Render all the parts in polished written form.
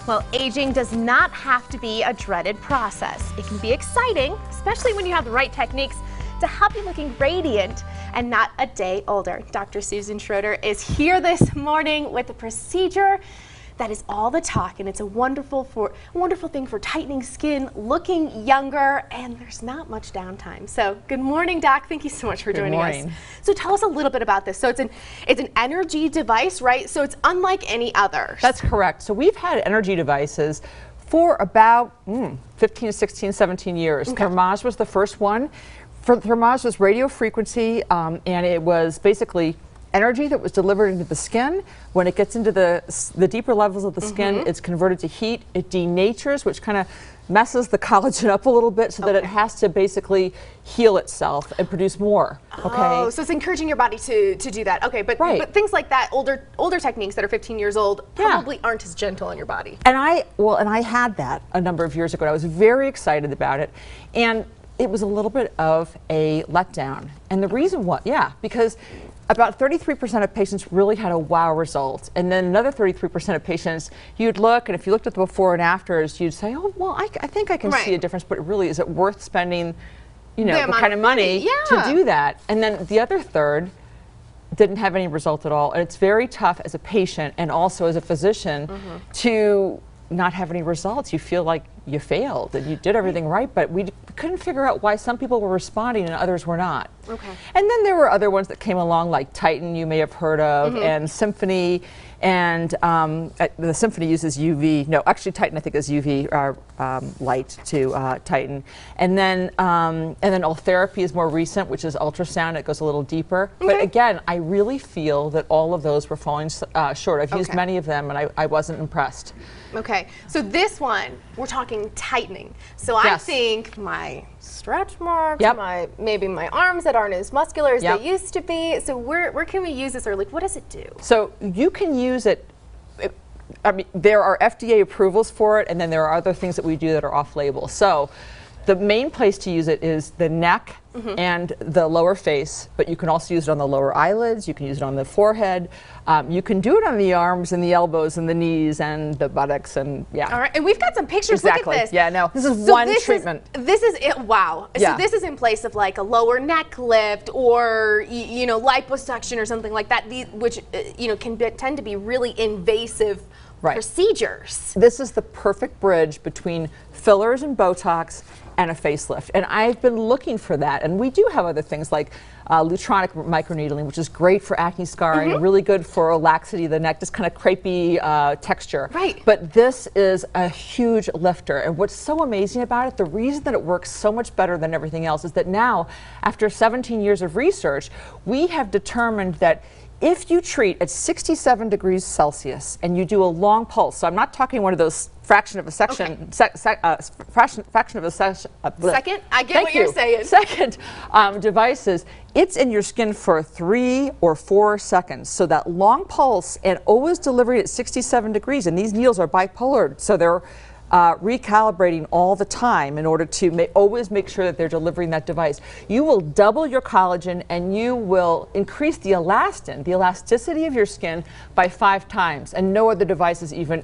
Well, aging does not have to be a dreaded process. It can be exciting, especially when you have the right techniques to help you looking radiant and not a day older. Dr. Susan Schroeder is here this morning with a procedure that is all the talk, and it's a wonderful thing for tightening skin, looking younger, and there's not much downtime. So good morning, Doc. Thank you so much for joining us. So tell us a little bit about this. So it's an energy device, right? So it's unlike any others. That's correct. So we've had energy devices for about 15, 16, 17 years. Okay. Thermage was the first one. Thermage was radio frequency, and it was basically energy that was delivered into the skin. When it gets into the deeper levels of the skin, it's converted to heat. It denatures, which kind of messes the collagen up a little bit so that it has to basically heal itself and produce more. Okay. Oh, so it's encouraging your body to do that. Okay, but things like that, older techniques that are 15 years old probably aren't as gentle on your body. And I had that a number of years ago. I was very excited about it, and it was a little bit of a letdown. And the reason because about 33% of patients really had a wow result. And then another 33% of patients, you'd look, and if you looked at the before and afters, you'd say, oh, well, I think I can see a difference, but really, is it worth spending, the kind of money to do that? And then the other third didn't have any result at all. And it's very tough as a patient and also as a physician to not have any results. You feel like you failed and you did everything right, but we couldn't figure out why some people were responding and others were not. Okay. And then there were other ones that came along, like Titan, you may have heard of, and Symphony, and the Symphony uses UV. No, actually Titan I think is UV light to Titan. And then Ultherapy is more recent, which is ultrasound. It goes a little deeper. But again, I really feel that all of those were falling short. I've used many of them, and I wasn't impressed. Okay, so this one, we're talking tightening. So I think my stretch marks, maybe my arms that aren't as muscular as they used to be. So where can we use this, or like what does it do? So you can use it. I mean, there are FDA approvals for it, and then there are other things that we do that are off-label. So the main place to use it is the neck and the lower face, but you can also use it on the lower eyelids, you can use it on the forehead, you can do it on the arms and the elbows and the knees and the buttocks, and All right, and we've got some pictures, look at this. Yeah, no, this is one treatment. This is it, wow. So this is in place of like a lower neck lift or, liposuction or something like that, which, can tend to be really invasive procedures. This is the perfect bridge between fillers and Botox and a facelift, and I've been looking for that. And we do have other things like Lutronic microneedling, which is great for acne scarring, really good for laxity of the neck, just kind of crepey texture. Right. But this is a huge lifter, and what's so amazing about it, the reason that it works so much better than everything else is that now, after 17 years of research, we have determined that if you treat at 67 degrees Celsius and you do a long pulse, so I'm not talking one of those fraction of a section, fraction of a second. Second, I get what you're saying. Second devices, it's in your skin for 3 or 4 seconds. So that long pulse and always delivery at 67 degrees, and these needles are bipolar, so they're recalibrating all the time in order to always make sure that they're delivering that device. You will double your collagen, and you will increase the elastin, the elasticity of your skin, by 5 times, and no other device has even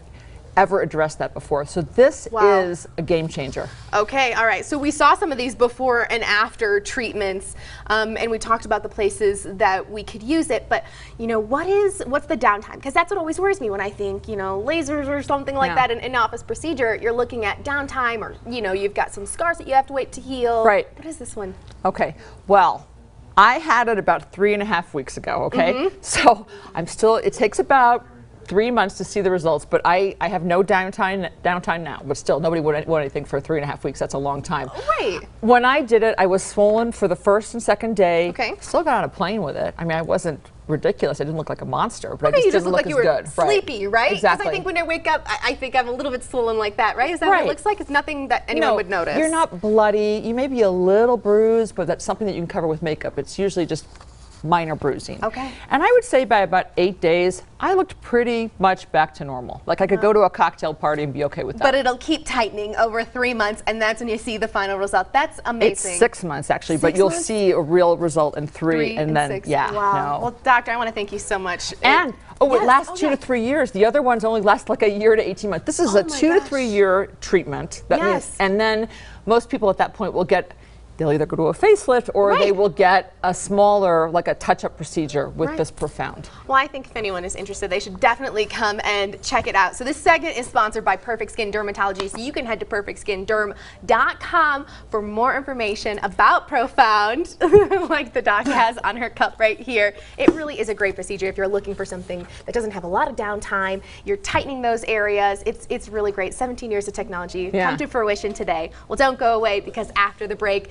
ever addressed that before. So this is a game changer. Okay, all right. So we saw some of these before and after treatments, and we talked about the places that we could use it. But what's the downtime? Because that's what always worries me when I think lasers or something like that, an in-office procedure. You're looking at downtime, or you've got some scars that you have to wait to heal. Right. What is this one? Okay. Well, I had it about 3.5 weeks ago. Okay. So it takes about 3 months to see the results, but I have no downtime now. But still, nobody would want anything for 3.5 weeks. That's a long time. Right. When I did it, I was swollen for the first and second day. Okay. Still got on a plane with it. I mean, I wasn't ridiculous. I didn't look like a monster, but I just didn't look like as good. Sleepy, right? Exactly. Because I think when I wake up, I think I'm a little bit swollen like that, right? Is that what it looks like? It's nothing that anyone would notice. You're not bloody. You may be a little bruised, but that's something that you can cover with makeup. It's usually just minor bruising. Okay. And I would say by about 8 days, I looked pretty much back to normal. Like I could go to a cocktail party and be okay with that. But it'll keep tightening over 3 months, and that's when you see the final result. That's amazing. It's 6 months actually, but you'll see a real result in 3 and then 6. yeah. Wow. No. Well, doctor, I want to thank you so much. And it lasts 2 to 3 years. The other ones only last like a year to 18 months. This is a 2 to 3 year treatment. That means, and then most people at that point will get, they'll either go to a facelift or they will get a smaller, like a touch-up procedure with this Profound. Well, I think if anyone is interested, they should definitely come and check it out. So this segment is sponsored by Perfect Skin Dermatology, so you can head to perfectskinderm.com for more information about Profound, like the doc has on her cup right here. It really is a great procedure if you're looking for something that doesn't have a lot of downtime. You're tightening those areas. It's really great. 17 years of technology come to fruition today. Well, don't go away, because after the break,